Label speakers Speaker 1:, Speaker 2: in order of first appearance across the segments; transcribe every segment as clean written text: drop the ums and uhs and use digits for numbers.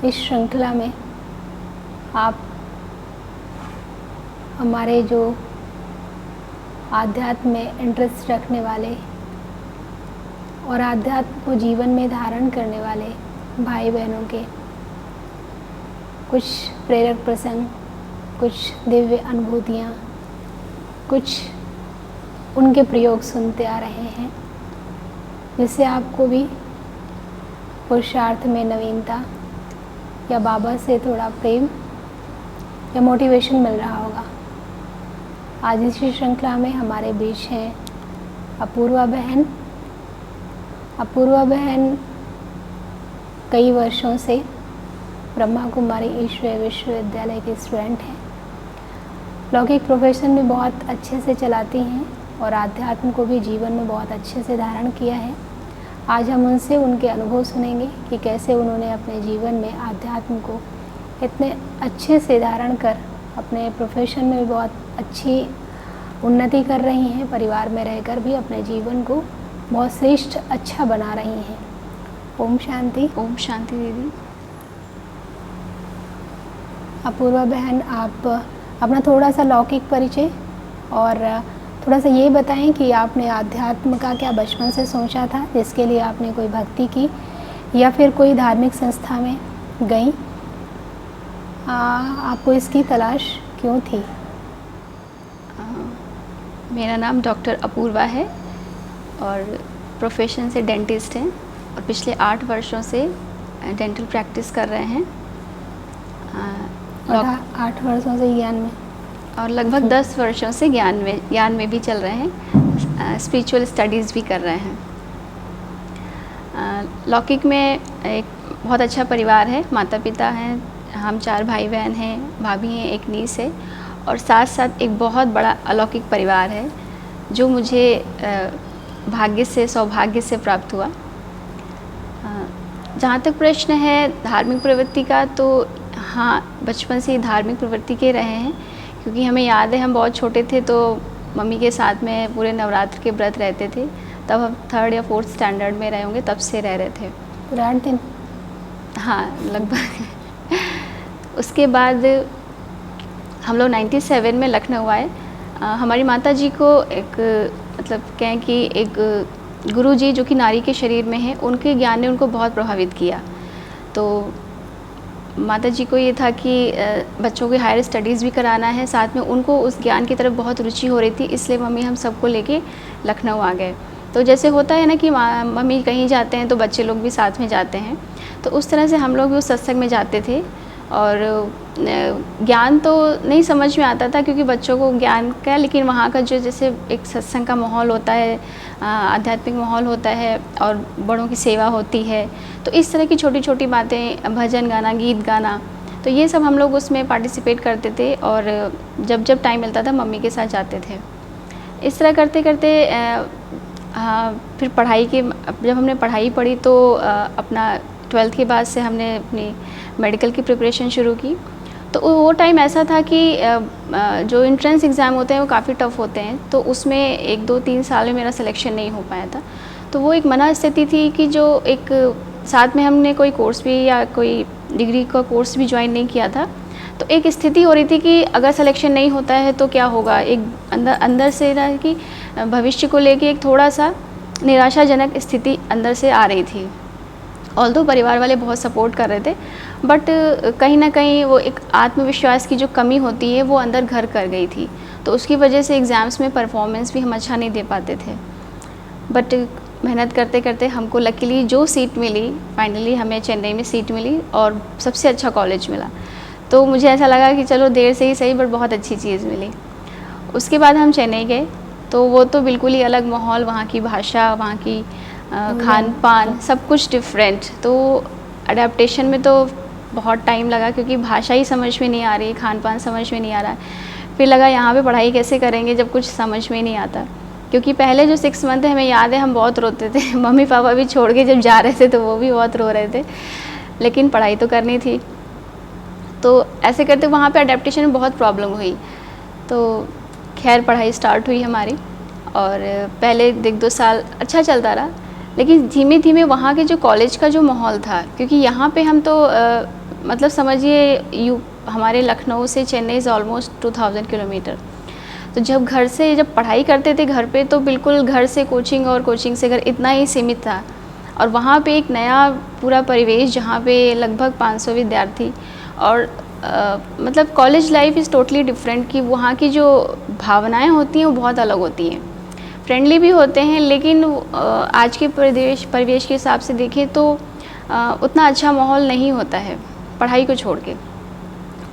Speaker 1: इस श्रृंखला में आप हमारे जो आध्यात्म में इंटरेस्ट रखने वाले और आध्यात्म को जीवन में धारण करने वाले भाई बहनों के कुछ प्रेरक प्रसंग, कुछ दिव्य अनुभूतियाँ, कुछ उनके प्रयोग सुनते आ रहे हैं, जिससे आपको भी पुरुषार्थ में नवीनता या बाबा से थोड़ा प्रेम या मोटिवेशन मिल रहा होगा। आज इसी श्रृंखला में हमारे बीच हैं अपूर्वा बहन। अपूर्वा बहन कई वर्षों से ब्रह्मा कुमारी ईश्वरीय विश्वविद्यालय के स्टूडेंट हैं। लौकिक प्रोफेशन भी बहुत अच्छे से चलाती हैं और आध्यात्म को भी जीवन में बहुत अच्छे से धारण किया है। आज हम उनसे उनके अनुभव सुनेंगे कि कैसे उन्होंने अपने जीवन में आध्यात्म को इतने अच्छे से धारण कर अपने प्रोफेशन में भी बहुत अच्छी उन्नति कर रही हैं, परिवार में रहकर भी अपने जीवन को बहुत श्रेष्ठ अच्छा बना रही हैं। ओम शांति।
Speaker 2: ओम शांति दीदी।
Speaker 1: अपूर्वा बहन, आप अपना थोड़ा सा लौकिक परिचय और थोड़ा सा ये बताएं कि आपने आध्यात्म का क्या बचपन से सोचा था, जिसके लिए आपने कोई भक्ति की या फिर कोई धार्मिक संस्था में गई? आपको इसकी तलाश क्यों थी?
Speaker 2: मेरा नाम डॉक्टर अपूर्वा है और प्रोफेशन से डेंटिस्ट हैं और पिछले 8 वर्षों से डेंटल प्रैक्टिस कर रहे हैं।
Speaker 1: और 8 वर्षों से ज्ञान में
Speaker 2: और लगभग 10 वर्षों से ज्ञान में भी चल रहे हैं। स्पिरिचुअल स्टडीज़ भी कर रहे हैं। लौकिक में एक बहुत अच्छा परिवार है। माता पिता हैं, हम 4 भाई बहन हैं, भाभी हैं, एक नीस है और साथ साथ एक बहुत बड़ा अलौकिक परिवार है जो मुझे भाग्य से, सौभाग्य से प्राप्त हुआ। जहाँ तक प्रश्न है धार्मिक प्रवृत्ति का, तो हाँ, बचपन से ही धार्मिक प्रवृत्ति के रहे हैं, क्योंकि हमें याद है हम बहुत छोटे थे तो मम्मी के साथ में पूरे नवरात्र के व्रत रहते थे। तब हम 3rd या 4th स्टैंडर्ड में रहे होंगे, तब से रह रहे थे।
Speaker 1: पूरे 8 दिन?
Speaker 2: हाँ, लगभग। उसके बाद हम लोग 97 में लखनऊ आए। हमारी माता जी को एक मतलब कहें कि एक गुरुजी जो कि नारी के शरीर में है, उनके ज्ञान ने उनको बहुत प्रभावित किया। तो माता जी को ये था कि बच्चों के हायर स्टडीज़ भी कराना है, साथ में उनको उस ज्ञान की तरफ बहुत रुचि हो रही थी, इसलिए मम्मी हम सबको लेके लखनऊ आ गए। तो जैसे होता है ना कि मम्मी कहीं जाते हैं तो बच्चे लोग भी साथ में जाते हैं, तो उस तरह से हम लोग भी उस सत्संग में जाते थे। और ज्ञान तो नहीं समझ में आता था क्योंकि बच्चों को ज्ञान का, लेकिन वहाँ का जो जैसे एक सत्संग का माहौल होता है, आध्यात्मिक माहौल होता है और बड़ों की सेवा होती है, तो इस तरह की छोटी छोटी बातें, भजन गाना, गीत गाना, तो ये सब हम लोग उसमें पार्टिसिपेट करते थे और जब जब टाइम मिलता था मम्मी के साथ जाते थे। इस तरह करते करते फिर पढ़ाई के, जब हमने पढ़ाई पढ़ी तो अपना 12th के बाद से हमने अपनी मेडिकल की प्रिपरेशन शुरू की। तो वो टाइम ऐसा था कि जो एंट्रेंस एग्ज़ाम होते हैं वो काफ़ी टफ़ होते हैं, तो उसमें 1, 2, 3 साल में मेरा सिलेक्शन नहीं हो पाया था। तो वो एक मना स्थिति थी कि जो एक साथ में हमने कोई कोर्स भी या कोई डिग्री का कोर्स भी ज्वाइन नहीं किया था, तो एक स्थिति हो रही थी कि अगर सिलेक्शन नहीं होता है तो क्या होगा। एक अंदर से ना कि भविष्य को लेके एक थोड़ा सा निराशाजनक स्थिति अंदर से आ रही थी। ऑल्दो परिवार वाले बहुत सपोर्ट कर रहे थे, बट कहीं ना कहीं वो एक आत्मविश्वास की जो कमी होती है वो अंदर घर कर गई थी, तो उसकी वजह से एग्ज़ाम्स में परफॉर्मेंस भी हम अच्छा नहीं दे पाते थे। बट मेहनत करते करते हमको लकीली जो सीट मिली, फाइनली हमें चेन्नई में सीट मिली और सबसे अच्छा कॉलेज मिला। तो मुझे ऐसा लगा कि चलो देर से ही सही, बट बहुत अच्छी चीज़ मिली। उसके बाद हम चेन्नई गए, तो वो तो बिल्कुल ही अलग माहौल, वहाँ की भाषा, वहाँ की खान पान, सब कुछ डिफरेंट। तो अडेप्टेशन में तो बहुत टाइम लगा क्योंकि भाषा ही समझ में नहीं आ रही, खान पान समझ में नहीं आ रहा है। फिर लगा यहाँ पे पढ़ाई कैसे करेंगे जब कुछ समझ में नहीं आता, क्योंकि पहले जो 6 मंथ हमें याद है हम बहुत रोते थे। मम्मी पापा भी छोड़ के जब जा रहे थे तो वो भी बहुत रो रहे थे, लेकिन पढ़ाई तो करनी थी। तो ऐसे करते वहाँ पे अडेप्टेशन में बहुत प्रॉब्लम हुई। तो खैर पढ़ाई स्टार्ट हुई हमारी और पहले 1-2 साल अच्छा चलता रहा, लेकिन धीमे धीमे वहाँ के जो कॉलेज का जो माहौल था, क्योंकि यहाँ पे हम तो मतलब समझिए हमारे लखनऊ से चेन्नई इज़ ऑलमोस्ट 2000 किलोमीटर। तो जब घर से जब पढ़ाई करते थे घर पे, तो बिल्कुल घर से कोचिंग और कोचिंग से घर इतना ही सीमित था। और वहाँ पे एक नया पूरा परिवेश जहाँ पे लगभग 500 विद्यार्थी, और मतलब college life is totally different, कि वहाँ की जो भावनाएं होती हैं वो बहुत अलग होती हैं। फ्रेंडली भी होते हैं, लेकिन आज के परिवेश के हिसाब से देखें तो उतना अच्छा माहौल नहीं होता है पढ़ाई को छोड़ के।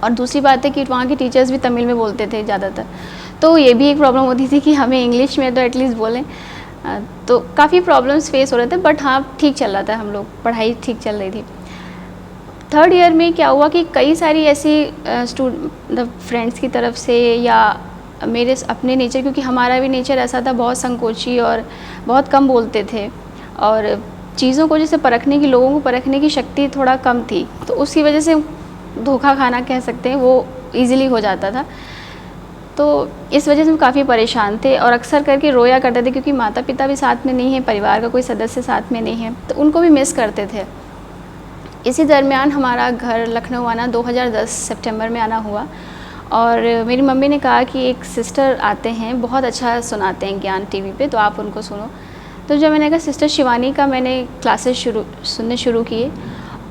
Speaker 2: और दूसरी बात है कि वहाँ के टीचर्स भी तमिल में बोलते थे ज़्यादातर, तो ये भी एक प्रॉब्लम होती थी कि हमें इंग्लिश में तो एटलीस्ट बोलें। तो काफ़ी प्रॉब्लम्स फेस हो रहे थे, बट हाँ ठीक चल रहा था, हम लोग पढ़ाई ठीक चल रही थी। थर्ड ईयर में क्या हुआ कि कई सारी ऐसी मतलब फ्रेंड्स की तरफ से या मेरे अपने नेचर, क्योंकि हमारा भी नेचर ऐसा था, बहुत संकोची और बहुत कम बोलते थे, और चीज़ों को जैसे परखने की, लोगों को परखने की शक्ति थोड़ा कम थी, तो उसकी वजह से धोखा खाना कह सकते हैं वो ईज़िली हो जाता था। तो इस वजह से हम काफ़ी परेशान थे और अक्सर करके रोया करते थे, क्योंकि माता पिता भी साथ में नहीं है, परिवार का कोई सदस्य साथ में नहीं है, तो उनको भी मिस करते थे। इसी दरमियान हमारा घर लखनऊ आना 2010 सितंबर में आना हुआ, और मेरी मम्मी ने कहा कि एक सिस्टर आते हैं, बहुत अच्छा सुनाते हैं ज्ञान टीवी पे, तो आप उनको सुनो। तो जब मैंने कहा सिस्टर शिवानी का मैंने क्लासेस सुनने शुरू किए,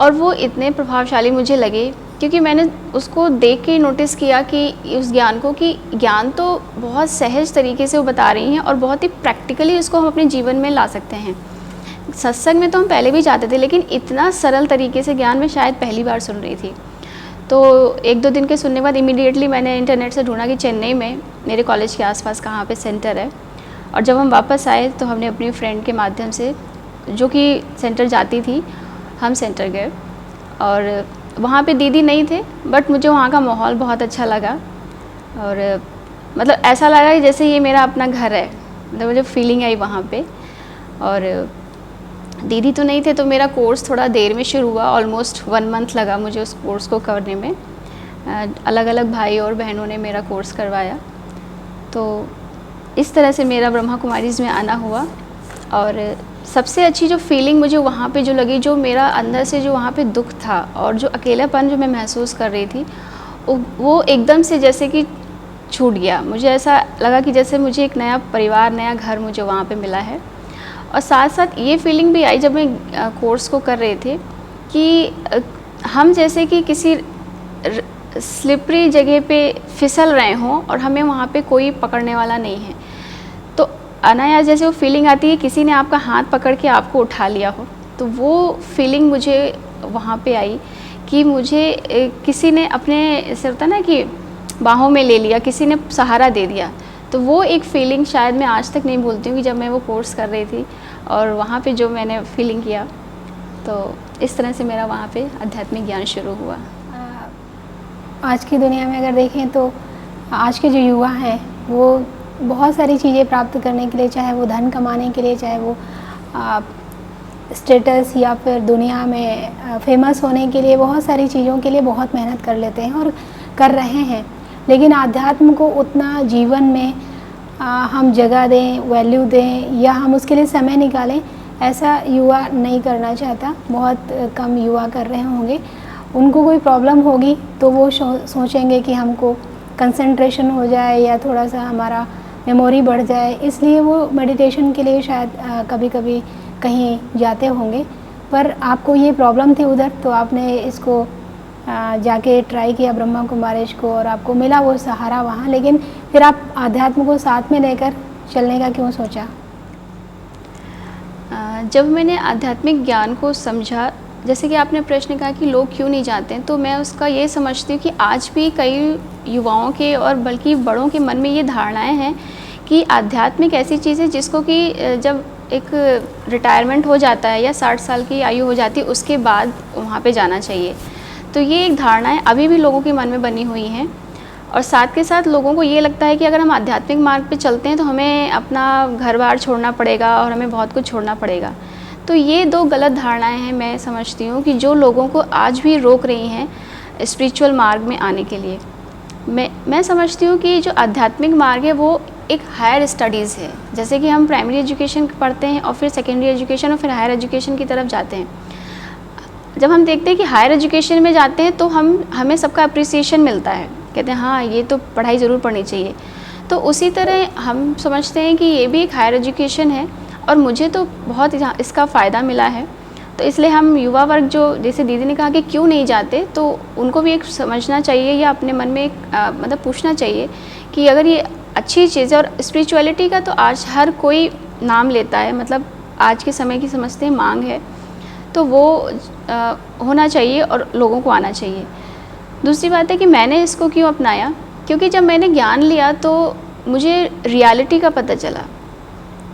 Speaker 2: और वो इतने प्रभावशाली मुझे लगे, क्योंकि मैंने उसको देख के नोटिस किया कि उस ज्ञान को, कि ज्ञान तो बहुत सहज तरीके से वो बता रही हैं और बहुत ही प्रैक्टिकली उसको हम अपने जीवन में ला सकते हैं। सत्संग में तो हम पहले भी जाते थे, लेकिन इतना सरल तरीके से ज्ञान मैं शायद पहली बार सुन रही थी। तो 1-2 दिन के सुनने के बाद इमीडिएटली मैंने इंटरनेट से ढूंढा कि चेन्नई में मेरे कॉलेज के आसपास कहाँ पे सेंटर है। और जब हम वापस आए तो हमने अपनी फ्रेंड के माध्यम से, जो कि सेंटर जाती थी, हम सेंटर गए, और वहाँ पे दीदी नहीं थे, बट मुझे वहाँ का माहौल बहुत अच्छा लगा, और मतलब ऐसा लगा कि जैसे ये मेरा अपना घर है, मतलब मुझे फीलिंग आई वहाँ पे। और दीदी तो नहीं थे, तो मेरा कोर्स थोड़ा देर में शुरू हुआ, ऑलमोस्ट 1 मंथ लगा मुझे उस कोर्स को करने में। अलग अलग भाई और बहनों ने मेरा कोर्स करवाया, तो इस तरह से मेरा ब्रह्मा कुमारीज़ में आना हुआ। और सबसे अच्छी जो फीलिंग मुझे वहाँ पे जो लगी, जो मेरा अंदर से जो वहाँ पे दुख था और जो अकेलापन जो मैं महसूस कर रही थी, वो एकदम से जैसे कि छूट गया। मुझे ऐसा लगा कि जैसे मुझे एक नया परिवार, नया घर मुझे वहाँ पे मिला है। और साथ साथ ये फीलिंग भी आई जब मैं कोर्स को कर रहे थे, कि हम जैसे कि किसी स्लिपरी जगह पे फिसल रहे हों और हमें वहाँ पे कोई पकड़ने वाला नहीं है। तो अनायास जैसे वो फीलिंग आती है, किसी ने आपका हाथ पकड़ के आपको उठा लिया हो, तो वो फीलिंग मुझे वहाँ पे आई कि मुझे किसी ने अपने, ऐसे होता ना कि बाहों में ले लिया, किसी ने सहारा दे दिया। तो वो एक फ़ीलिंग शायद मैं आज तक नहीं भूलती हूँ, कि जब मैं वो कोर्स कर रही थी और वहाँ पे जो मैंने फीलिंग किया, तो इस तरह से मेरा वहाँ पे आध्यात्मिक ज्ञान शुरू हुआ।
Speaker 1: आज की दुनिया में अगर देखें तो आज के जो युवा हैं वो बहुत सारी चीज़ें प्राप्त करने के लिए, चाहे वो धन कमाने के लिए, चाहे वो स्टेटस या फिर दुनिया में फेमस होने के लिए, बहुत सारी चीज़ों के लिए बहुत मेहनत कर लेते हैं और कर रहे हैं। लेकिन आध्यात्म को उतना जीवन में हम जगह दें, वैल्यू दें, या हम उसके लिए समय निकालें, ऐसा युवा नहीं करना चाहता। बहुत कम युवा कर रहे होंगे। उनको कोई प्रॉब्लम होगी तो वो सोचेंगे कि हमको कंसंट्रेशन हो जाए या थोड़ा सा हमारा मेमोरी बढ़ जाए, इसलिए वो मेडिटेशन के लिए शायद कभी कभी कहीं जाते होंगे। पर आपको ये प्रॉब्लम थी उधर, तो आपने इसको जाके ट्राई किया ब्रह्मा कुमारीज को, और आपको मिला वो सहारा वहाँ। लेकिन फिर आप आध्यात्म को साथ में लेकर चलने का क्यों सोचा?
Speaker 2: जब मैंने आध्यात्मिक ज्ञान को समझा, जैसे कि आपने प्रश्न कहा कि लोग क्यों नहीं जाते हैं, तो मैं उसका ये समझती हूँ कि आज भी कई युवाओं के और बल्कि बड़ों के मन में ये धारणाएं हैं कि आध्यात्मिक ऐसी चीज़ है जिसको कि जब एक रिटायरमेंट हो जाता है या 60 साल की आयु हो जाती है, उसके बाद वहाँ पे जाना चाहिए। तो ये एक धारणाएं अभी भी लोगों के मन में बनी हुई हैं। और साथ के साथ लोगों को ये लगता है कि अगर हम आध्यात्मिक मार्ग पे चलते हैं तो हमें अपना घर बार छोड़ना पड़ेगा और हमें बहुत कुछ छोड़ना पड़ेगा। तो ये 2 गलत धारणाएं हैं, मैं समझती हूँ, कि जो लोगों को आज भी रोक रही हैं स्पिरिचुअल मार्ग में आने के लिए। मैं समझती हूँ कि जो आध्यात्मिक मार्ग है वो एक हायर स्टडीज़ है। जैसे कि हम प्राइमरी एजुकेशन पढ़ते हैं और फिर सेकेंडरी एजुकेशन और फिर हायर एजुकेशन की तरफ जाते हैं। जब हम देखते हैं कि हायर एजुकेशन में जाते हैं तो हमें सबका अप्रिसिएशन मिलता है, कहते हैं हाँ ये तो पढ़ाई ज़रूर पढ़नी चाहिए। तो उसी तरह हम समझते हैं कि ये भी एक हायर एजुकेशन है और मुझे तो बहुत इसका फ़ायदा मिला है। तो इसलिए हम युवा वर्ग जो, जैसे दीदी ने कहा कि क्यों नहीं जाते, तो उनको भी एक समझना चाहिए या अपने मन में एक मतलब पूछना चाहिए कि अगर ये अच्छी चीज़ है। और स्पिरिचुअलिटी का तो आज हर कोई नाम लेता है, मतलब आज के समय की समझते हैं मांग है, तो वो होना चाहिए और लोगों को आना चाहिए। दूसरी बात है कि मैंने इसको क्यों अपनाया, क्योंकि जब मैंने ज्ञान लिया तो मुझे रियलिटी का पता चला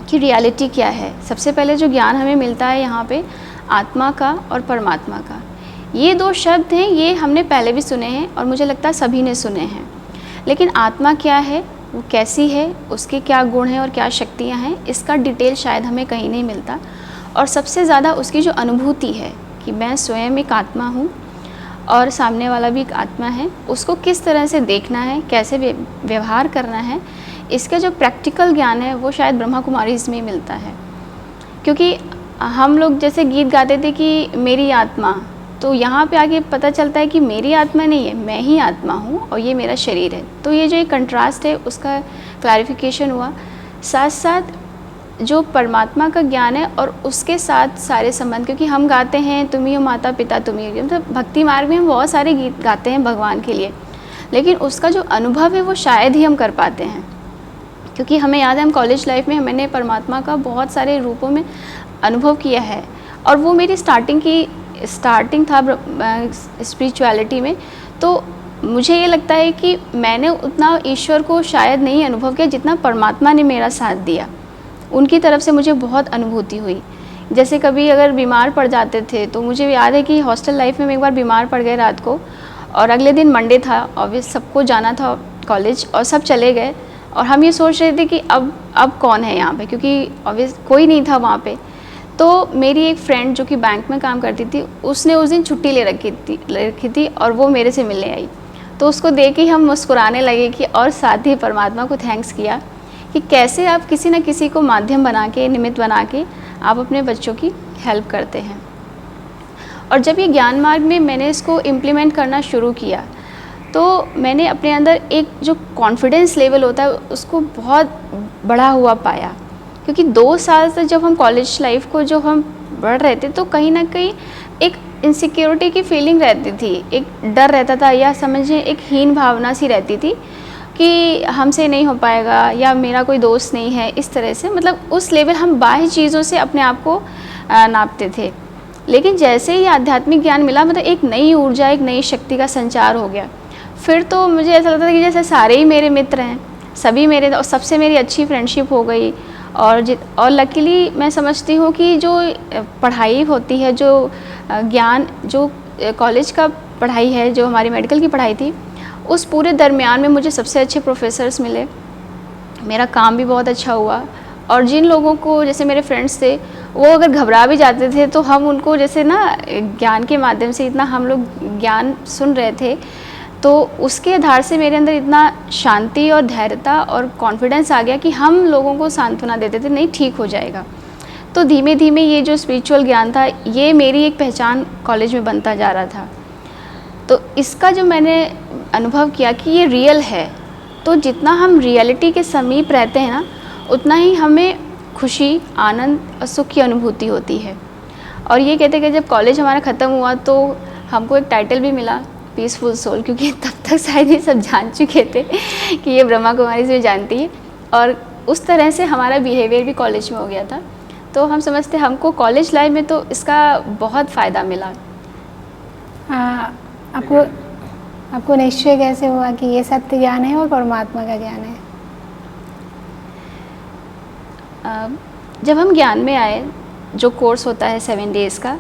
Speaker 2: कि रियलिटी क्या है। सबसे पहले जो ज्ञान हमें मिलता है यहाँ पे आत्मा का और परमात्मा का, ये दो शब्द हैं, ये हमने पहले भी सुने हैं और मुझे लगता है सभी ने सुने हैं। लेकिन आत्मा क्या है, वो कैसी है, उसके क्या गुण हैं और क्या शक्तियाँ हैं, इसका डिटेल शायद हमें कहीं नहीं मिलता। और सबसे ज़्यादा उसकी जो अनुभूति है कि मैं स्वयं एक आत्मा हूँ और सामने वाला भी एक आत्मा है, उसको किस तरह से देखना है, कैसे व्यवहार करना है, इसका जो प्रैक्टिकल ज्ञान है वो शायद ब्रह्मा कुमारी इसमें मिलता है। क्योंकि हम लोग जैसे गीत गाते थे कि मेरी आत्मा, तो यहाँ पे आके पता चलता है कि मेरी आत्मा नहीं है, मैं ही आत्मा हूँ और ये मेरा शरीर है। तो ये जो एक कंट्रास्ट है उसका क्लैरिफिकेशन हुआ। साथ साथ जो परमात्मा का ज्ञान है और उसके साथ सारे संबंध, क्योंकि हम गाते हैं तुम ही हो माता पिता तुम ही हो, मतलब भक्ति मार्ग में हम बहुत सारे गीत गाते हैं भगवान के लिए, लेकिन उसका जो अनुभव है वो शायद ही हम कर पाते हैं। क्योंकि हमें याद है हम कॉलेज लाइफ में मैंने परमात्मा का बहुत सारे रूपों में अनुभव किया है और वो मेरी स्टार्टिंग था स्पिरिचुअलिटी में। तो मुझे ये लगता है कि मैंने उतना ईश्वर को शायद नहीं अनुभव किया जितना परमात्मा ने मेरा साथ दिया, उनकी तरफ से मुझे बहुत अनुभूति हुई। जैसे कभी अगर बीमार पड़ जाते थे तो मुझे याद है कि हॉस्टल लाइफ में मैं एक बार बीमार पड़ गए रात को, और अगले दिन मंडे था, ऑब्वियस सबको जाना था कॉलेज और सब चले गए और हम ये सोच रहे थे कि अब कौन है यहाँ पे, क्योंकि ऑब्वियस कोई नहीं था वहाँ पे। तो मेरी एक फ्रेंड जो कि बैंक में काम करती थी, उसने उस दिन छुट्टी ले रखी थी और वो मेरे से मिलने आई। तो उसको देख के हम मुस्कुराने लगे कि, और साथ ही परमात्मा को थैंक्स किया कि कैसे आप किसी न किसी को माध्यम बना के, निमित्त बना के आप अपने बच्चों की हेल्प करते हैं। और जब ये ज्ञान मार्ग में मैंने इसको इम्प्लीमेंट करना शुरू किया तो मैंने अपने अंदर एक जो कॉन्फिडेंस लेवल होता है उसको बहुत बढ़ा हुआ पाया। क्योंकि 2 साल से जब हम कॉलेज लाइफ को जो हम बढ़ रहे थे तो कहीं ना कहीं एक इनसिक्योरिटी की फीलिंग रहती थी, एक डर रहता था, या समझिए एक हीन भावना सी रहती थी कि हमसे नहीं हो पाएगा या मेरा कोई दोस्त नहीं है, इस तरह से मतलब उस लेवल हम बाह्य चीज़ों से अपने आप को नापते थे। लेकिन जैसे ही आध्यात्मिक ज्ञान मिला, मतलब एक नई ऊर्जा, एक नई शक्ति का संचार हो गया। फिर तो मुझे ऐसा लगता था कि जैसे सारे ही मेरे मित्र हैं, सभी मेरे, और सबसे मेरी अच्छी फ्रेंडशिप हो गई। और लकीली मैं समझती हूँ कि जो पढ़ाई होती है, जो ज्ञान, जो कॉलेज का पढ़ाई है, जो हमारी मेडिकल की पढ़ाई थी, उस पूरे दरमियान में मुझे सबसे अच्छे प्रोफेसर्स मिले, मेरा काम भी बहुत अच्छा हुआ। और जिन लोगों को, जैसे मेरे फ्रेंड्स थे, वो अगर घबरा भी जाते थे तो हम उनको जैसे ना ज्ञान के माध्यम से इतना हम लोग ज्ञान सुन रहे थे, तो उसके आधार से मेरे अंदर इतना शांति और धैर्यता और कॉन्फिडेंस आ गया कि हम लोगों को सांत्वना देते थे, नहीं ठीक हो जाएगा। तो धीमे धीमे ये जो स्पिरिचुअल ज्ञान था, ये मेरी एक पहचान कॉलेज में बनता जा रहा था। तो इसका जो मैंने अनुभव किया कि ये रियल है, तो जितना हम रियलिटी के समीप रहते हैं ना, उतना ही हमें खुशी, आनंद और सुख की अनुभूति होती है। और ये कहते कि जब कॉलेज हमारा ख़त्म हुआ तो हमको एक टाइटल भी मिला, पीसफुल सोल, क्योंकि तब तक शायद ये सब जान चुके थे कि ये ब्रह्मा कुमारी से जानती है, और उस तरह से हमारा बिहेवियर भी कॉलेज में हो गया था। तो हम समझते हमको कॉलेज लाइफ में तो इसका बहुत फ़ायदा मिला।
Speaker 1: आपको निश्चय कैसे हुआ कि ये सत्य ज्ञान है और परमात्मा का ज्ञान है?
Speaker 2: जब हम ज्ञान में आए, जो कोर्स होता है 7 डेज़ का,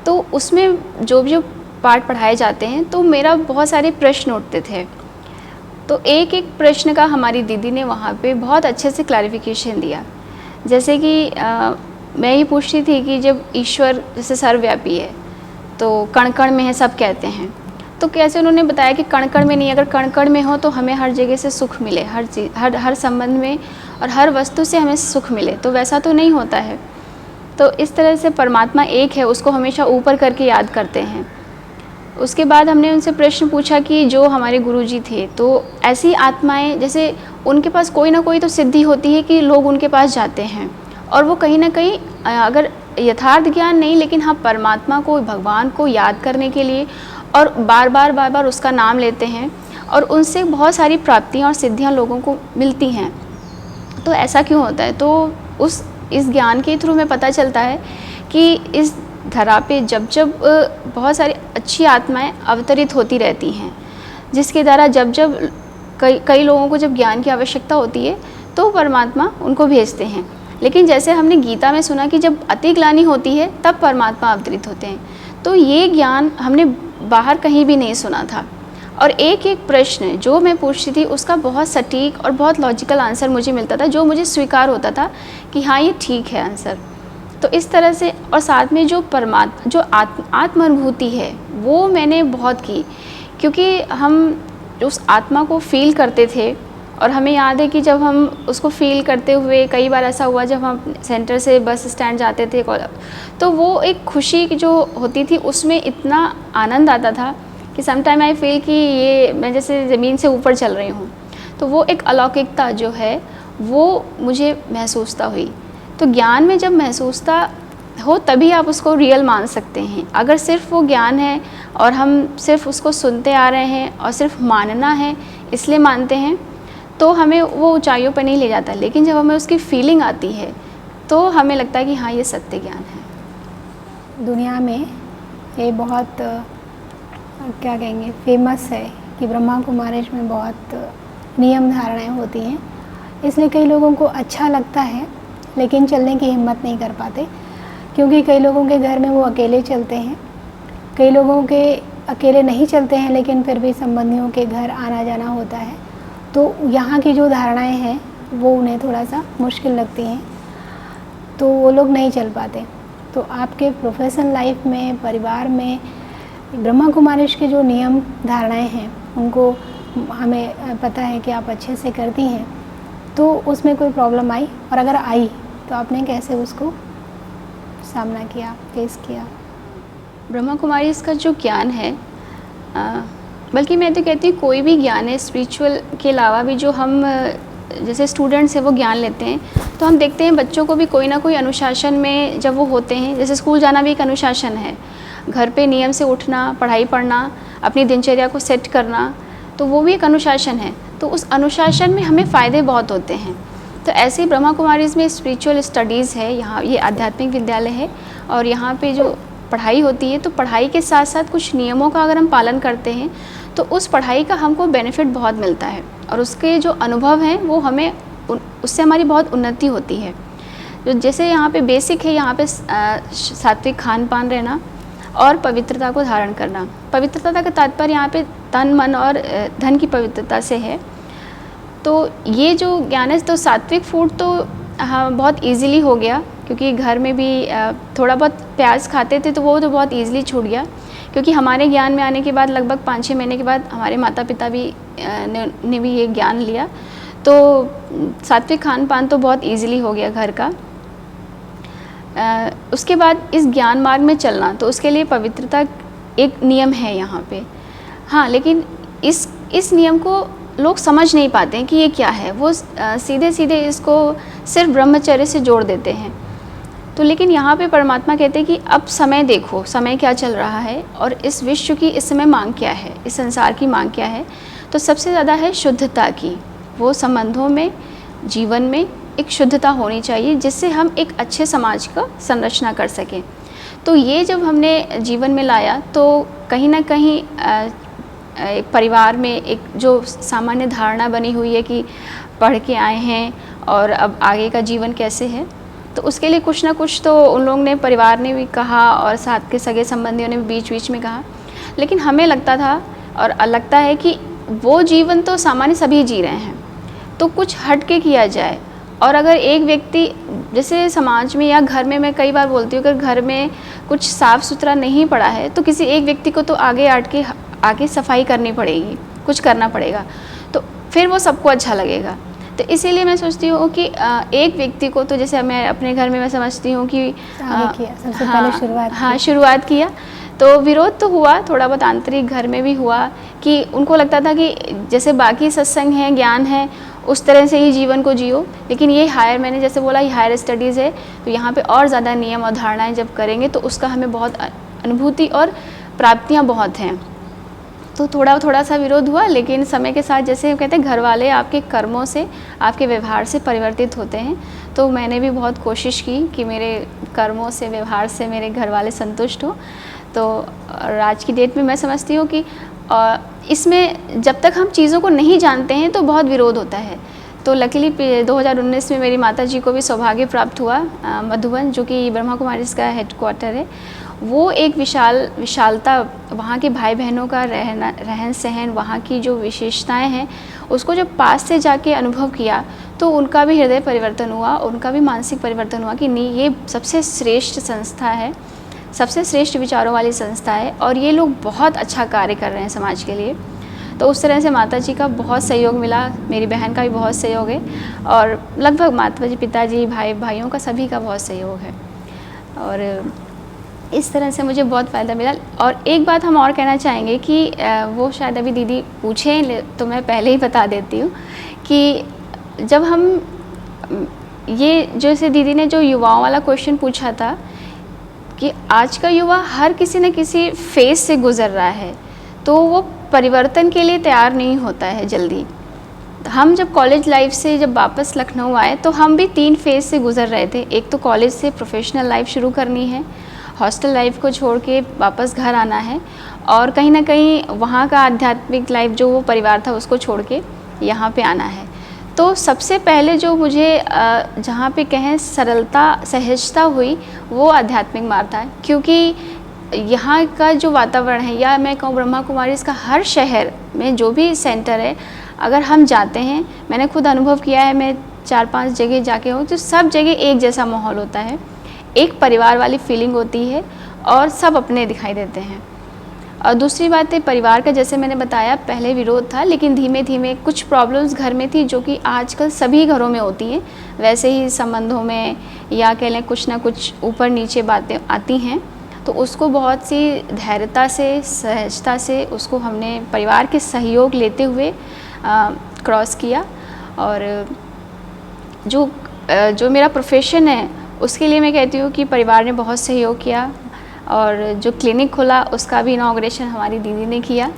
Speaker 2: तो उसमें जो पाठ पढ़ाए जाते हैं, तो मेरा बहुत सारे प्रश्न उठते थे। तो एक एक प्रश्न का हमारी दीदी ने वहाँ पे बहुत अच्छे से क्लैरिफिकेशन दिया। जैसे कि मैं ये पूछती थी कि जब ईश्वर जैसे सर्वव्यापी है तो कण कण में है, सब कहते हैं, तो कैसे उन्होंने बताया कि कण कण में नहीं, अगर कण कण में हो तो हमें हर जगह से सुख मिले, हर चीज़, हर संबंध में और हर वस्तु से हमें सुख मिले, तो वैसा तो नहीं होता है। तो इस तरह से परमात्मा एक है, उसको हमेशा ऊपर करके याद करते हैं। उसके बाद हमने उनसे प्रश्न पूछा कि जो हमारे गुरुजी थे, तो ऐसी आत्माएं जैसे उनके पास कोई ना कोई तो सिद्धि होती है कि लोग उनके पास जाते हैं, और वो कहीं ना कहीं अगर यथार्थ ज्ञान नहीं, लेकिन हाँ परमात्मा को, भगवान को याद करने के लिए और बार बार उसका नाम लेते हैं, और उनसे बहुत सारी प्राप्तियाँ और सिद्धियाँ लोगों को मिलती हैं। तो ऐसा क्यों होता है? तो इस ज्ञान के थ्रू हमें पता चलता है कि इस धरा पे जब बहुत सारी अच्छी आत्माएं अवतरित होती रहती हैं, जिसके द्वारा जब कई लोगों को जब ज्ञान की आवश्यकता होती है तो परमात्मा उनको भेजते हैं। लेकिन जैसे हमने गीता में सुना कि जब अति ग्लानि होती है तब परमात्मा अवतरित होते हैं, तो ये ज्ञान हमने बाहर कहीं भी नहीं सुना था। और एक एक प्रश्न जो मैं पूछती थी उसका बहुत सटीक और बहुत लॉजिकल आंसर मुझे मिलता था, जो मुझे स्वीकार होता था कि हाँ ये ठीक है आंसर। तो इस तरह से, और साथ में जो आत्मानुभूति है वो मैंने बहुत की, क्योंकि हम उस आत्मा को फील करते थे। और हमें याद है कि जब हम उसको फील करते हुए, कई बार ऐसा हुआ जब हम सेंटर से बस स्टैंड जाते थे, तो वो एक खुशी जो होती थी उसमें इतना आनंद आता था कि समटाइम आई फील कि ये मैं जैसे ज़मीन से ऊपर चल रही हूँ। तो वो एक अलौकिकता जो है वो मुझे महसूसता हुई। तो ज्ञान में जब महसूसता हो तभी आप उसको रियल मान सकते हैं। अगर सिर्फ वो ज्ञान है और हम सिर्फ उसको सुनते आ रहे हैं और सिर्फ मानना है इसलिए मानते हैं, तो हमें वो ऊंचाइयों पर नहीं ले जाता। लेकिन जब हमें उसकी फीलिंग आती है तो हमें लगता है कि हाँ ये सत्य ज्ञान है।
Speaker 1: दुनिया में ये बहुत क्या कहेंगे फेमस है कि ब्रह्मा कुमारीज में बहुत नियम धारणाएं होती हैं, इसलिए कई लोगों को अच्छा लगता है लेकिन चलने की हिम्मत नहीं कर पाते, क्योंकि कई लोगों के घर में वो अकेले चलते हैं, कई लोगों के अकेले नहीं चलते हैं लेकिन फिर भी संबंधियों के घर आना जाना होता है। तो यहाँ की जो धारणाएं हैं वो उन्हें थोड़ा सा मुश्किल लगती हैं, तो वो लोग नहीं चल पाते। तो आपके प्रोफेशनल लाइफ में, परिवार में ब्रह्मा कुमारीज के जो नियम धारणाएं हैं उनको हमें पता है कि आप अच्छे से करती हैं, तो उसमें कोई प्रॉब्लम आई, और अगर आई तो आपने कैसे उसको सामना किया, फेस किया?
Speaker 2: ब्रह्मा कुमारीज का जो ज्ञान है, बल्कि मैं तो कहती हूँ कोई भी ज्ञान है स्पिरिचुअल के अलावा भी, जो हम जैसे स्टूडेंट्स हैं वो ज्ञान लेते हैं, तो हम देखते हैं बच्चों को भी कोई ना कोई अनुशासन में जब वो होते हैं, जैसे स्कूल जाना भी एक अनुशासन है, घर पे नियम से उठना, पढ़ाई पढ़ना, अपनी दिनचर्या को सेट करना, तो वो भी एक अनुशासन है। तो उस अनुशासन में हमें फ़ायदे बहुत होते हैं। तो ऐसे ही ब्रह्मा कुमारीज में स्पिरिचुअल स्टडीज़ है, यहाँ ये आध्यात्मिक विद्यालय है, और यहाँ पे जो पढ़ाई होती है, तो पढ़ाई के साथ साथ कुछ नियमों का अगर हम पालन करते हैं तो उस पढ़ाई का हमको बेनिफिट बहुत मिलता है, और उसके जो अनुभव हैं वो हमें उससे हमारी बहुत उन्नति होती है। जो जैसे यहाँ पे बेसिक है, यहाँ पे सात्विक खान पान रहना और पवित्रता को धारण करना। पवित्रता का तात्पर्य यहाँ पे तन, मन और धन की पवित्रता से है। तो ये जो ज्ञान है, तो सात्विक फूड तो हाँ बहुत इजीली हो गया, क्योंकि घर में भी थोड़ा बहुत प्याज खाते थे तो वो तो बहुत इजीली छूट गया, क्योंकि हमारे ज्ञान में आने के बाद लगभग 5-6 महीने के बाद हमारे माता पिता भी ने भी ये ज्ञान लिया, तो सात्विक खान पान तो बहुत इजीली हो गया घर का। उसके बाद इस ज्ञान मार्ग में चलना, तो उसके लिए पवित्रता एक नियम है यहाँ पे। हाँ, लेकिन इस नियम को लोग समझ नहीं पाते हैं कि ये क्या है, वो सीधे सीधे इसको सिर्फ ब्रह्मचर्य से जोड़ देते हैं। तो लेकिन यहाँ पे परमात्मा कहते हैं कि अब समय देखो, समय क्या चल रहा है और इस विश्व की इस समय मांग क्या है, इस संसार की मांग क्या है। तो सबसे ज़्यादा है शुद्धता की, वो संबंधों में, जीवन में एक शुद्धता होनी चाहिए, जिससे हम एक अच्छे समाज का संरचना कर सकें। तो ये जब हमने जीवन में लाया, तो कहीं ना कहीं एक परिवार में एक जो सामान्य धारणा बनी हुई है कि पढ़ के आए हैं और अब आगे का जीवन कैसे है, तो उसके लिए कुछ ना कुछ तो उन लोगों ने, परिवार ने भी कहा और साथ के सगे संबंधियों ने भी बीच बीच में कहा। लेकिन हमें लगता था और लगता है कि वो जीवन तो सामान्य सभी जी रहे हैं, तो कुछ हट के किया जाए। और अगर एक व्यक्ति, जैसे समाज में या घर में, मैं कई बार बोलती हूँ, अगर घर में कुछ साफ़ सुथरा नहीं पड़ा है तो किसी एक व्यक्ति को तो आगे सफाई करनी पड़ेगी, कुछ करना पड़ेगा, तो फिर वो सबको अच्छा लगेगा। तो इसीलिए मैं सोचती हूँ कि एक व्यक्ति को तो जैसे मैं अपने घर में मैं समझती हूँ कि
Speaker 1: सबसे पहले शुरुआत
Speaker 2: शुरुआत किया, तो विरोध तो हुआ थोड़ा बहुत आंतरिक घर में भी हुआ कि उनको लगता था कि जैसे बाकी सत्संग हैं, ज्ञान है, उस तरह से ही जीवन को जियो, लेकिन ये हायर, मैंने जैसे बोला ये हायर स्टडीज़ है, तो यहाँ पे और ज़्यादा नियम और धारणाएँ जब करेंगे तो उसका हमें बहुत अनुभूति और प्राप्तियाँ बहुत हैं। तो थोड़ा सा विरोध हुआ, लेकिन समय के साथ जैसे कहते हैं घर वाले आपके कर्मों से, आपके व्यवहार से परिवर्तित होते हैं, तो मैंने भी बहुत कोशिश की कि मेरे कर्मों से, व्यवहार से मेरे घर वाले संतुष्ट हो। तो आज की डेट में मैं समझती हूँ कि इसमें जब तक हम चीज़ों को नहीं जानते हैं तो बहुत विरोध होता है। तो लकीली 2019 में मेरी माताजी को भी सौभाग्य प्राप्त हुआ, मधुबन जो कि ब्रह्मा कुमारीज़ का हेडक्वार्टर है, वो एक विशालता, वहाँ के भाई बहनों का रहन सहन, वहाँ की जो विशेषताएं हैं, उसको जब पास से जाके अनुभव किया तो उनका भी हृदय परिवर्तन हुआ, उनका भी मानसिक परिवर्तन हुआ कि नहीं, ये सबसे श्रेष्ठ संस्था है, सबसे श्रेष्ठ विचारों वाली संस्था है और ये लोग बहुत अच्छा कार्य कर रहे हैं समाज के लिए। तो उस तरह से माताजी का बहुत सहयोग मिला, मेरी बहन का भी बहुत सहयोग है और लगभग माताजी, पिताजी, भाइयों का सभी का बहुत सहयोग है और इस तरह से मुझे बहुत फ़ायदा मिला। और एक बात हम और कहना चाहेंगे कि वो शायद अभी दीदी पूछें तो मैं पहले ही बता देती हूँ कि जब हम ये जैसे दीदी ने जो युवाओं वाला क्वेश्चन पूछा था कि आज का युवा हर किसी न किसी फेज़ से गुज़र रहा है, तो वो परिवर्तन के लिए तैयार नहीं होता है जल्दी। हम जब कॉलेज लाइफ से जब वापस लखनऊ आए तो हम भी 3 फेज़ से गुज़र रहे थे। एक तो कॉलेज से प्रोफेशनल लाइफ शुरू करनी है, हॉस्टल लाइफ को छोड़ के वापस घर आना है और कहीं ना कहीं वहाँ का आध्यात्मिक लाइफ जो वो परिवार था उसको छोड़ के यहाँ पे आना है। तो सबसे पहले जो मुझे जहाँ पे कहें सरलता, सहजता हुई, वो आध्यात्मिक मार्ग था, क्योंकि यहाँ का जो वातावरण है, या मैं कहूँ ब्रह्मा कुमारी इसका हर शहर में जो भी सेंटर है, अगर हम जाते हैं, मैंने खुद अनुभव किया है, मैं 4-5 जगह जाके हूँ, तो सब जगह एक जैसा माहौल होता है, एक परिवार वाली फीलिंग होती है और सब अपने दिखाई देते हैं। और दूसरी बात है परिवार का, जैसे मैंने बताया पहले विरोध था, लेकिन धीमे धीमे कुछ प्रॉब्लम्स घर में थी जो कि आजकल सभी घरों में होती हैं, वैसे ही संबंधों में या कह लें कुछ ना कुछ ऊपर नीचे बातें आती हैं, तो उसको बहुत सी धैर्यता से, सहजता से उसको हमने परिवार के सहयोग लेते हुए क्रॉस किया। और जो मेरा प्रोफेशन है उसके लिए मैं कहती हूँ कि परिवार ने बहुत सहयोग किया और जो क्लिनिक खोला उसका भी इनॉग्रेशन हमारी दीदी ने किया।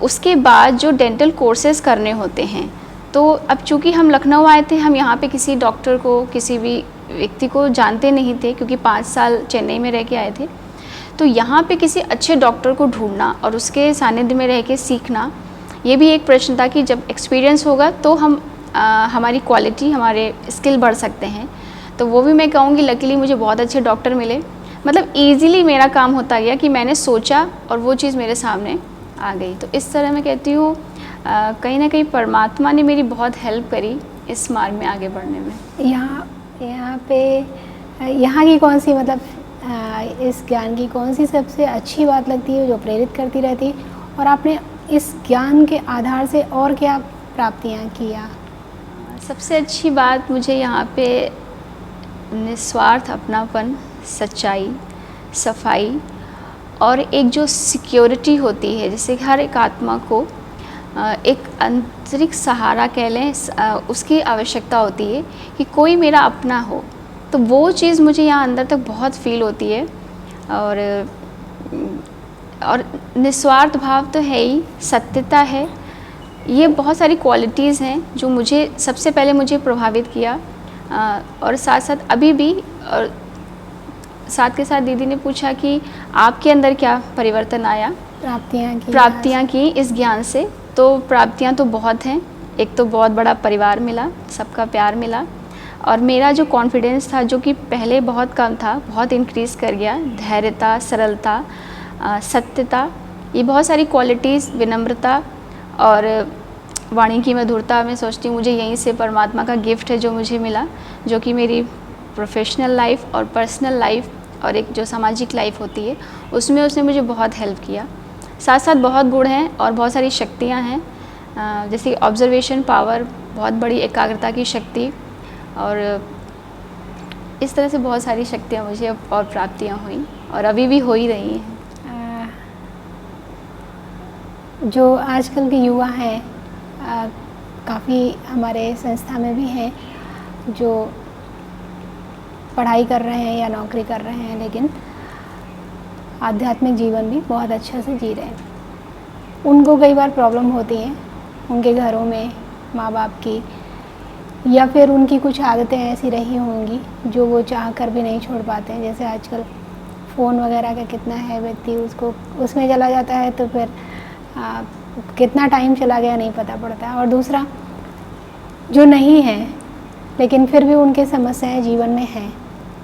Speaker 2: उसके बाद जो डेंटल कोर्सेज़ करने होते हैं, तो अब चूँकि हम लखनऊ आए थे, हम यहाँ पे किसी डॉक्टर को, किसी भी व्यक्ति को जानते नहीं थे, क्योंकि 5 साल चेन्नई में रह के आए थे। तो यहाँ पे किसी अच्छे डॉक्टर को ढूंढना और उसके सानिध्य में रह के सीखना, ये भी एक प्रश्न था कि जब एक्सपीरियंस होगा तो हम हमारी क्वालिटी, हमारे स्किल बढ़ सकते हैं। तो वो भी मैं कहूँगी लकीली मुझे बहुत अच्छे डॉक्टर मिले, मतलब ईज़िली मेरा काम होता गया कि मैंने सोचा और वो चीज़ मेरे सामने आ गई। तो इस तरह मैं कहती हूँ कहीं ना कहीं परमात्मा ने मेरी बहुत हेल्प करी इस मार्ग में आगे बढ़ने में।
Speaker 1: यहाँ पे यहाँ की कौन सी, मतलब इस ज्ञान की कौन सी सबसे अच्छी बात लगती है जो प्रेरित करती रहती है, और आपने इस ज्ञान के आधार से और क्या प्राप्तियाँ किया?
Speaker 2: सबसे अच्छी बात मुझे यहाँ पे निस्वार्थ अपनापन, सच्चाई, सफाई और एक जो सिक्योरिटी होती है, जैसे हर एक आत्मा को एक आंतरिक सहारा कह लें, उसकी आवश्यकता होती है कि कोई मेरा अपना हो, तो वो चीज़ मुझे यहाँ अंदर तक बहुत फील होती है। और निस्वार्थ भाव तो है ही, सत्यता है, ये बहुत सारी क्वालिटीज़ हैं जो मुझे सबसे पहले मुझे प्रभावित किया। और साथ साथ अभी भी, और साथ के साथ दीदी ने पूछा कि आपके अंदर क्या परिवर्तन आया, प्राप्तियाँ की इस ज्ञान से। तो प्राप्तियाँ तो बहुत हैं, एक तो बहुत बड़ा परिवार मिला, सबका प्यार मिला, और मेरा जो कॉन्फिडेंस था जो कि पहले बहुत कम था, बहुत इंक्रीज़ कर गया। धैर्यता, सरलता, सत्यता, ये बहुत सारी क्वालिटीज़, विनम्रता और वाणी की मधुरता, मैं सोचती हूँ मुझे यहीं से परमात्मा का गिफ्ट है जो मुझे मिला, जो कि मेरी प्रोफेशनल लाइफ और पर्सनल लाइफ और एक जो सामाजिक लाइफ होती है उसमें उसने मुझे बहुत हेल्प किया। साथ साथ बहुत गुण हैं और बहुत सारी शक्तियाँ हैं जैसे ऑब्जर्वेशन पावर, बहुत बड़ी एकाग्रता की शक्ति, और इस तरह से बहुत सारी शक्तियाँ मुझे और प्राप्तियाँ हुई और अभी भी हो ही रही हैं।
Speaker 1: जो आजकल के युवा हैं, काफ़ी हमारे संस्था में भी हैं जो पढ़ाई कर रहे हैं या नौकरी कर रहे हैं, लेकिन आध्यात्मिक जीवन भी बहुत अच्छा से जी रहे हैं। उनको कई बार प्रॉब्लम होती हैं उनके घरों में, माँ बाप की, या फिर उनकी कुछ आदतें ऐसी रही होंगी जो वो चाह कर भी नहीं छोड़ पाते हैं। जैसे आजकल फ़ोन वगैरह का कितना है, व्यक्ति उसको उसमें चला जाता है तो फिर कितना टाइम चला गया नहीं पता पड़ता। और दूसरा, जो नहीं है लेकिन फिर भी उनके समस्याएं जीवन में हैं,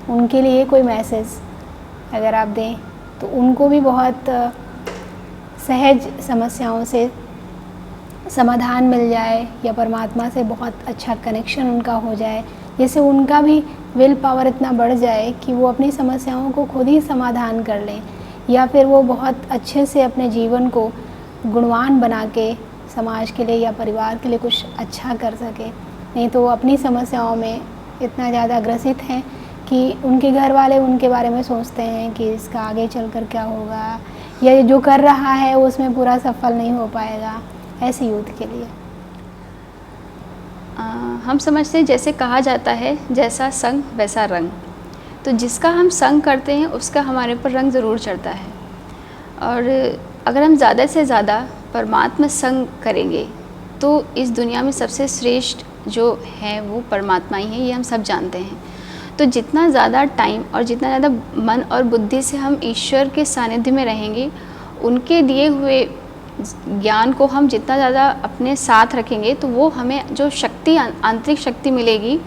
Speaker 1: उनके लिए कोई मैसेज अगर आप दें तो उनको भी बहुत सहज समस्याओं से समाधान मिल जाए, या परमात्मा से बहुत अच्छा कनेक्शन उनका हो जाए, जैसे उनका भी विल पावर इतना बढ़ जाए कि वो अपनी समस्याओं को खुद ही समाधान कर लें, या फिर वो बहुत अच्छे से अपने जीवन को गुणवान बना के समाज के लिए या परिवार के लिए कुछ अच्छा कर सके। नहीं तो वो अपनी समस्याओं में इतना ज़्यादा ग्रसित हैं कि उनके घर वाले उनके बारे में सोचते हैं कि इसका आगे चलकर क्या होगा, या ये जो कर रहा है वो उसमें पूरा सफल नहीं हो पाएगा। ऐसे यूथ के लिए
Speaker 2: हम समझते हैं, जैसे कहा जाता है जैसा संग वैसा रंग, तो जिसका हम संग करते हैं उसका हमारे पर रंग ज़रूर चढ़ता है। और अगर हम ज़्यादा से ज़्यादा परमात्मा संग करेंगे तो इस दुनिया में सबसे श्रेष्ठ जो है वो परमात्मा ही है, ये हम सब जानते हैं। तो जितना ज़्यादा टाइम और जितना ज़्यादा मन और बुद्धि से हम ईश्वर के सानिध्य में रहेंगे, उनके दिए हुए ज्ञान को हम जितना ज़्यादा अपने साथ रखेंगे, तो वो हमें जो शक्ति, आंतरिक शक्ति मिलेगी,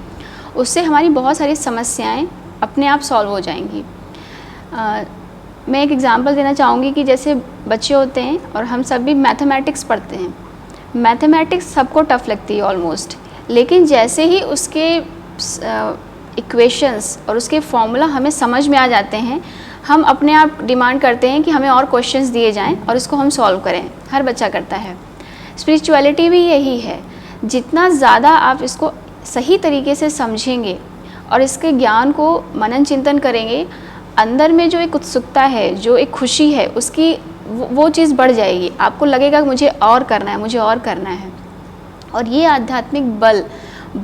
Speaker 2: उससे हमारी बहुत सारी समस्याएं अपने आप सॉल्व हो जाएंगी। मैं एक एग्जांपल देना चाहूँगी कि जैसे बच्चे होते हैं और हम सब भी मैथमेटिक्स पढ़ते हैं। मैथमेटिक्स सबको टफ़ लगती है ऑलमोस्ट, लेकिन जैसे ही उसके इक्वेशंस और उसके फॉर्मूला हमें समझ में आ जाते हैं, हम अपने आप डिमांड करते हैं कि हमें और क्वेश्चंस दिए जाएं और इसको हम सॉल्व करें। हर बच्चा करता है। स्पिरिचुअलिटी भी यही है, जितना ज़्यादा आप इसको सही तरीके से समझेंगे और इसके ज्ञान को मनन चिंतन करेंगे, अंदर में जो एक उत्सुकता है, जो एक खुशी है, उसकी वो चीज़ बढ़ जाएगी। आपको लगेगा कि मुझे और करना है, मुझे और करना है। और ये आध्यात्मिक बल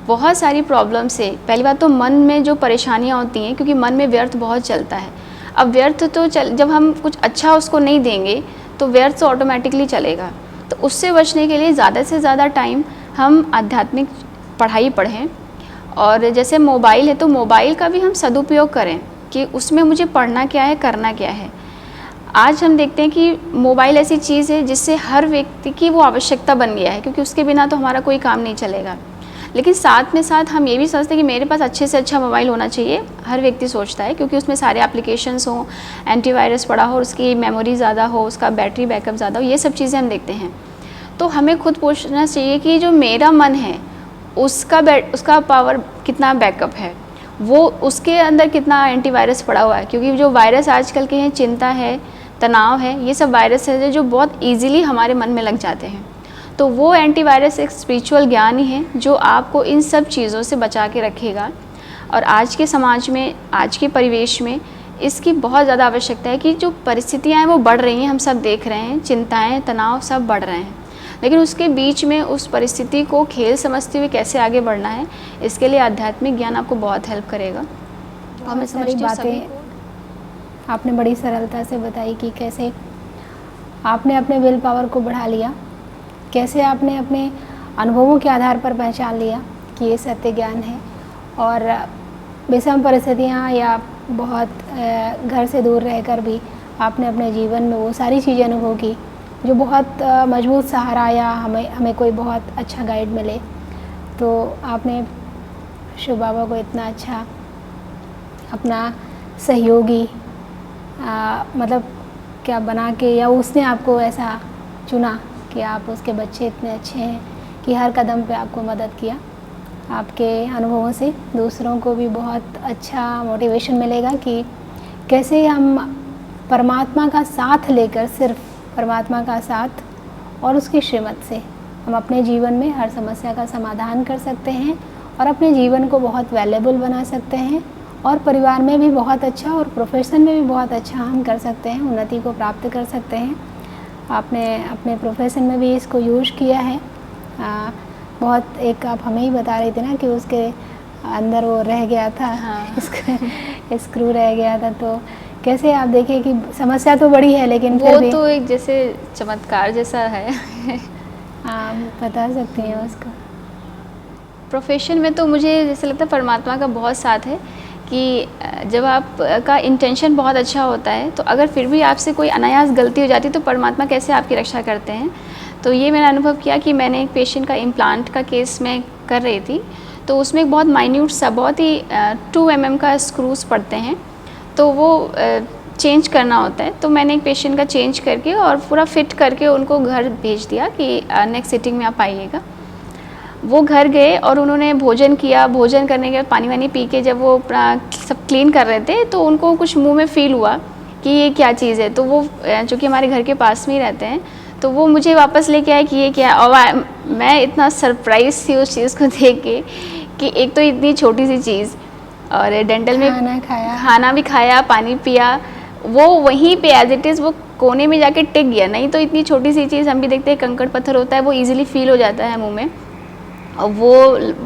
Speaker 2: बहुत सारी प्रॉब्लम से, पहली बात तो मन में जो परेशानियाँ होती हैं, क्योंकि मन में व्यर्थ बहुत चलता है। अब व्यर्थ तो जब हम कुछ अच्छा उसको नहीं देंगे तो व्यर्थ तो ऑटोमेटिकली चलेगा। तो उससे बचने के लिए ज़्यादा से ज़्यादा टाइम हम आध्यात्मिक पढ़ाई पढ़ें। और जैसे मोबाइल है तो मोबाइल का भी हम सदुपयोग करें कि उसमें मुझे पढ़ना क्या है, करना क्या है। आज हम देखते हैं कि मोबाइल ऐसी चीज़ है जिससे हर व्यक्ति की वो आवश्यकता बन गया है, क्योंकि उसके बिना तो हमारा कोई काम नहीं चलेगा। लेकिन साथ में साथ हम ये भी सोचते हैं कि मेरे पास अच्छे से अच्छा मोबाइल होना चाहिए। हर व्यक्ति सोचता है, क्योंकि उसमें सारे एप्लीकेशंस हों, एंटीवायरस पड़ा हो, उसकी मेमोरी ज़्यादा हो, उसका बैटरी बैकअप ज़्यादा हो, ये सब चीज़ें हम देखते हैं। तो हमें खुद पूछना चाहिए कि जो मेरा मन है उसका पावर कितना बैकअप है, वो उसके अंदर कितना एंटीवायरस पड़ा हुआ है। क्योंकि जो वायरस आजकल के हैं, चिंता है, तनाव है, ये सब वायरस है जो बहुत ईजिली हमारे मन में लग जाते हैं। तो वो एंटीवायरस एक स्पिरिचुअल ज्ञान ही है जो आपको इन सब चीज़ों से बचा के रखेगा। और आज के समाज में, आज के परिवेश में इसकी बहुत ज़्यादा आवश्यकता है कि जो परिस्थितियाँ हैं वो बढ़ रही हैं, हम सब देख रहे हैं, चिंताएं, तनाव सब बढ़ रहे हैं। लेकिन उसके बीच में उस परिस्थिति को खेल समझते हुए कैसे आगे बढ़ना है, इसके लिए आध्यात्मिक ज्ञान आपको बहुत हेल्प करेगा। और मैं समझती हूँ सभी को
Speaker 1: आपने बड़ी सरलता से बताई कि कैसे आपने अपने विल पावर को बढ़ा लिया, कैसे आपने अपने अनुभवों के आधार पर पहचान लिया कि ये सत्य ज्ञान है, और विषम परिस्थितियाँ या बहुत घर से दूर रहकर भी आपने अपने जीवन में वो सारी चीज़ें अनुभव की जो बहुत मजबूत सहारा या हमें कोई बहुत अच्छा गाइड मिले। तो आपने शिव बाबा को इतना अच्छा अपना सहयोगी मतलब क्या बना के, या उसने आपको ऐसा चुना कि आप उसके बच्चे इतने अच्छे हैं कि हर कदम पे आपको मदद किया। आपके अनुभवों से दूसरों को भी बहुत अच्छा मोटिवेशन मिलेगा कि कैसे हम परमात्मा का साथ लेकर, सिर्फ परमात्मा का साथ और उसकी श्रीमत से हम अपने जीवन में हर समस्या का समाधान कर सकते हैं और अपने जीवन को बहुत वैल्यूएबल बना सकते हैं और परिवार में भी बहुत अच्छा और प्रोफेशन में भी बहुत अच्छा हम कर सकते हैं, उन्नति को प्राप्त कर सकते हैं। आपने अपने प्रोफेशन में भी इसको यूज़ किया है। बहुत एक आप हमें ही बता रही थी ना कि उसके अंदर वो रह गया था,
Speaker 2: हाँ।
Speaker 1: स्क्रू रह गया था, तो कैसे आप देखिए कि समस्या तो बड़ी है लेकिन
Speaker 2: वो
Speaker 1: फिर भी
Speaker 2: तो एक जैसे चमत्कार जैसा है।
Speaker 1: आप बता सकती हैं उसको।
Speaker 2: प्रोफेशन में तो मुझे जैसे लगता है परमात्मा का बहुत साथ है कि जब आपका इंटेंशन बहुत अच्छा होता है तो अगर फिर भी आपसे कोई अनायास गलती हो जाती है तो परमात्मा कैसे आपकी रक्षा करते हैं। तो ये मैंने अनुभव किया कि मैंने एक पेशेंट का इम्प्लांट का केस मैं कर रही थी, तो उसमें एक बहुत माइन्यूट सा बहुत ही 2 mm का स्क्रूज पड़ते हैं, तो वो चेंज करना होता है। तो मैंने एक पेशेंट का चेंज करके और पूरा फिट करके उनको घर भेज दिया कि नेक्स्ट सिटिंग में आप आइएगा। वो घर गए और उन्होंने भोजन किया, भोजन करने के बाद पानी वानी पी के जब वो सब क्लीन कर रहे थे तो उनको कुछ मुंह में फ़ील हुआ कि ये क्या चीज़ है। तो वो चूँकि हमारे घर के पास में ही रहते हैं तो वो मुझे वापस लेके आए कि ये क्या है। और मैं इतना सरप्राइज़ थी उस चीज़ को देख के कि एक तो इतनी छोटी सी चीज़ और डेंटल में खाना भी खाया, पानी पिया, वो वहीं पे एज इट इज़ वो कोने में जाके टिक गया। नहीं तो इतनी छोटी सी चीज़ हम भी देखते हैं, कंकड़ पत्थर होता है वो ईजिली फील हो जाता है मुंह में, और वो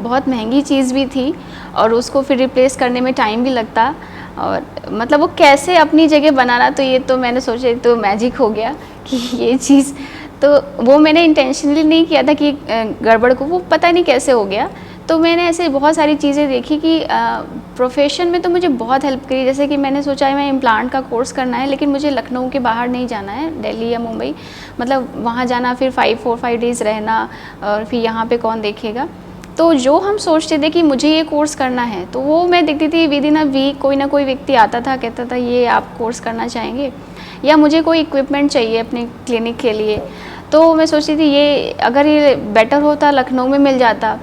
Speaker 2: बहुत महंगी चीज़ भी थी और उसको फिर रिप्लेस करने में टाइम भी लगता। और मतलब वो कैसे अपनी जगह बनाना, तो ये तो मैंने सोचा तो मैजिक हो गया कि ये चीज़ तो वो मैंने इंटेंशनली नहीं किया था कि गड़बड़ को, वो पता नहीं कैसे हो गया। तो मैंने ऐसे बहुत सारी चीज़ें देखी कि प्रोफेशन में तो मुझे बहुत हेल्प करी। जैसे कि मैंने सोचा है मैं इम्प्लांट का कोर्स करना है लेकिन मुझे लखनऊ के बाहर नहीं जाना है, दिल्ली या मुंबई, मतलब वहाँ जाना फिर 4-5 डेज़ रहना और फिर यहाँ पे कौन देखेगा। तो जो हम सोचते थे कि मुझे ये कोर्स करना है तो वो मैं देखती थी विद इन अ वीक कोई ना कोई व्यक्ति आता था, कहता था ये आप कोर्स करना चाहेंगे, या मुझे कोई इक्विपमेंट चाहिए अपने क्लिनिक के लिए। तो मैं सोचती थी ये अगर ये बेटर होता लखनऊ में मिल जाता।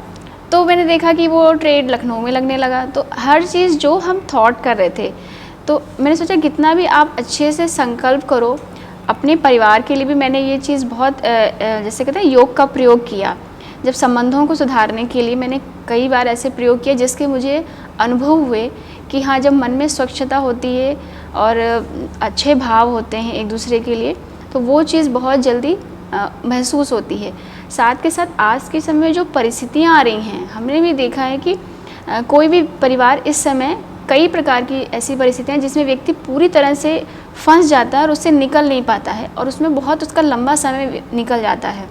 Speaker 2: तो मैंने देखा कि वो ट्रेड लखनऊ में लगने लगा। तो हर चीज़ जो हम थॉट कर रहे थे, तो मैंने सोचा कितना भी आप अच्छे से संकल्प करो। अपने परिवार के लिए भी मैंने ये चीज़ बहुत जैसे कहते हैं योग का प्रयोग किया। जब संबंधों को सुधारने के लिए मैंने कई बार ऐसे प्रयोग किए जिसके मुझे अनुभव हुए कि हाँ, जब मन में स्वच्छता होती है और अच्छे भाव होते हैं एक दूसरे के लिए तो वो चीज़ बहुत जल्दी महसूस होती है। साथ के साथ आज के समय में जो परिस्थितियाँ आ रही हैं, हमने भी देखा है कि कोई भी परिवार इस समय कई प्रकार की ऐसी परिस्थितियाँ जिसमें व्यक्ति पूरी तरह से फंस जाता है और उससे निकल नहीं पाता है और उसमें बहुत उसका लंबा समय निकल जाता है।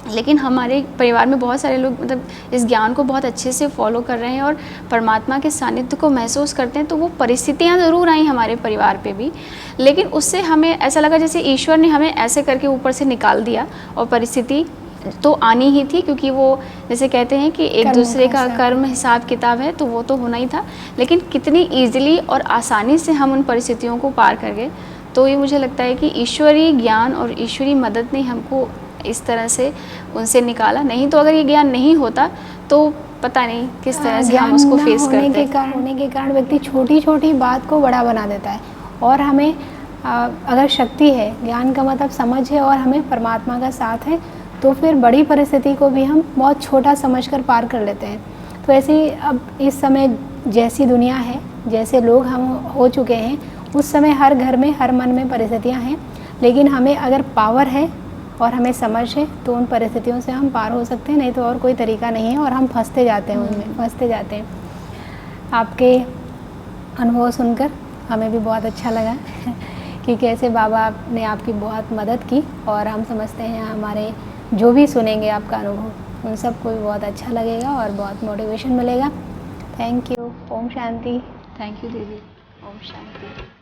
Speaker 2: लेकिन हमारे परिवार में बहुत सारे लोग मतलब इस ज्ञान को बहुत अच्छे से फॉलो कर रहे हैं और परमात्मा के सानिध्य को महसूस करते हैं। तो वो परिस्थितियाँ ज़रूर आई हमारे परिवार पे भी, लेकिन उससे हमें ऐसा लगा जैसे ईश्वर ने हमें ऐसे करके ऊपर से निकाल दिया। और परिस्थिति तो आनी ही थी क्योंकि वो जैसे कहते हैं कि एक दूसरे का कर्म हिसाब किताब है, तो वो तो होना ही था। लेकिन कितनी ईजिली और आसानी से हम उन परिस्थितियों को पार कर गए। तो ये मुझे लगता है कि ईश्वरीय ज्ञान और ईश्वरीय मदद ने हमको इस तरह से उनसे निकाला। नहीं तो अगर ये ज्ञान नहीं होता तो पता नहीं किस तरह से हम उसको फेस करते।
Speaker 1: होने के कारण व्यक्ति छोटी छोटी बात को बड़ा बना देता है। और हमें अगर शक्ति है, ज्ञान का मतलब समझ है और हमें परमात्मा का साथ है, तो फिर बड़ी परिस्थिति को भी हम बहुत छोटा समझकर पार कर लेते हैं। तो ऐसे ही अब इस समय जैसी दुनिया है, जैसे लोग हम हो चुके हैं, उस समय हर घर में हर मन में परिस्थितियाँ हैं, लेकिन हमें अगर पावर है और हमें समझ है तो उन परिस्थितियों से हम पार हो सकते हैं। नहीं तो और कोई तरीका नहीं है और हम फंसते जाते हैं, उनमें फंसते जाते हैं। आपके अनुभव सुनकर हमें भी बहुत अच्छा लगा कि कैसे बाबा ने आपकी बहुत मदद की, और हम समझते हैं हमारे जो भी सुनेंगे आपका अनुभव उन सबको भी बहुत अच्छा लगेगा और बहुत मोटिवेशन मिलेगा। Thank you. Om Shanti.
Speaker 2: Thank you दीदी। ओम शांति।